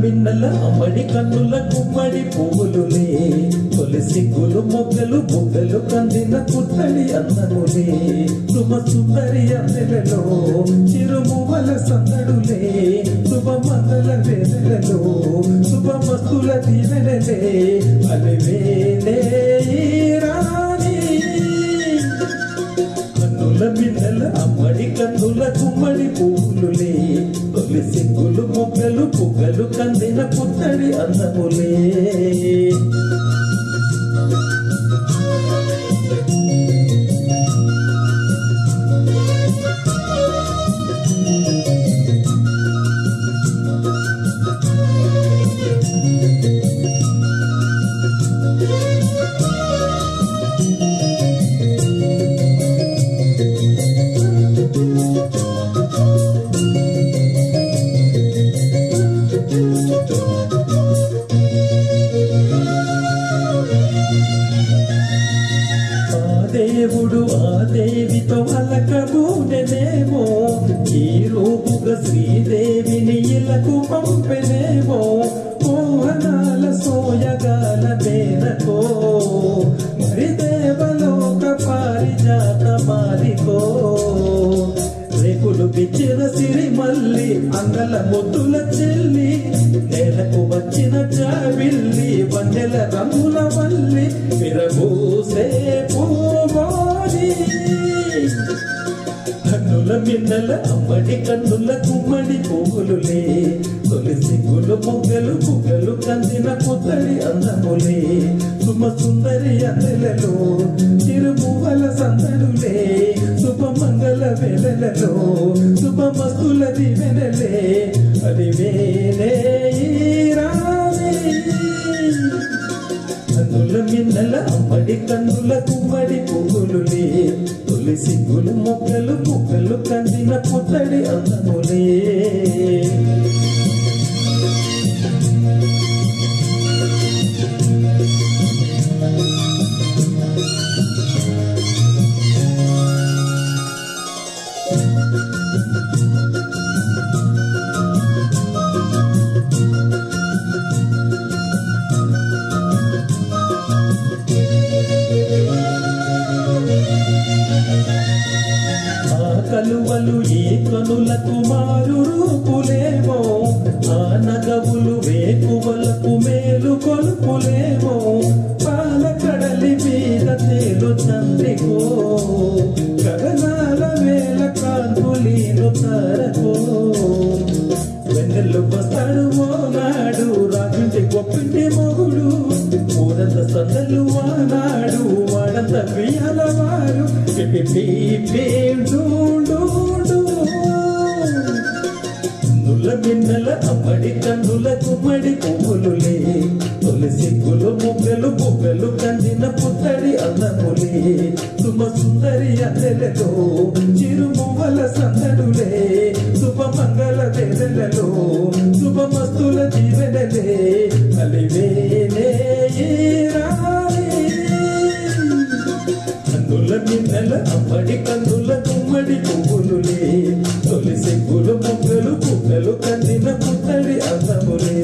మిన్నల అమ్మడి కన్నుల గుమ్మడి పువ్వులులే తొలి సిగ్గులు మొగ్గలు బుగ్గలు కందిన పుత్తడి అందములే శుభ సుందరి అందెలలో చిరుమువల సందడులే శుభ మంగళ వేదలలో శుభ మస్తుల దీవెనలే అలివేలే రాణి కన్నుల మిన్నల అమ్మడి కన్నుల గుమ్మడి పువ్వులులే తొలి సిగ్గులు మొగ్గలు బుగ్గలు కందిన పుత్తడి అందములే దేవుడు ఆ దేవితో అలకబూనెనేమో ఈ రూపుగా శ్రీదేవిని ఇలకు పంపెనేమో మోహనాల సోయగాల మేనకో మరి దేవలోక పారిజాత మారికో రేకులు బిచ్చిన సిరిమల్లి అంగల ముద్దుల చెల్లి నేలకు వచ్చిన జాబిల్లి వన్నెల రంగుల వల్లి విరబూసే పూమాలి కన్నుల మిన్నల అమ్మడి కన్నుల గుమ్మడి పువ్వులులే తొలి సిగ్గులు మొగ్గలు బుగ్గలు కందిన పుత్తడి అందములే శుభ సుందరి అందెలలో చిరుమువల సందడులే శుభ మంగళ వేళలలో శుభ మస్తుల దీవెనలే అలివేలే రాణి కన్నుల మిన్నల అమ్మడి కన్నుల గుమ్మడి పువ్వులులే తొలి సిగ్గులు మొగ్గలు బుగ్గలు కందిన పుత్తడి అందములే కలువలు ఏ కనులకు మారు రూపులేమో ఆ నగవులు వేకువలకు మేలు కొలుపులేమో పాల కడలి మీద తేలు చంద్రికో గగనాల వేల కాంతులీను తారకో వెన్నెల్లు బస్తాడు ఓనాడు రాజుంటి గొప్పింటి మొగుడు ఊరంత సందలు వానాడు వాడంత బియ్యాల వారు నుల్ల మిన్నల అమ్మడి కన్నుల గుమ్మడి పువ్వులులే తొలి సిగ్గులు మొగ్గలు బుగ్గలు కందిన పుత్తడి అందములే శుభ సుందరి అందెలలో చిరుమువల సందడులే శుభ మంగళ వేదలలో శుభ మస్తుల దీవెనలే అలివేలే రాణి కన్నుల మిన్నల అమ్మడి కన్నుల గుమ్మడి పువ్వులులే తొలి సిగ్గులు మొగ్గలు బుగ్గలు కందిన పుత్తడి అందములే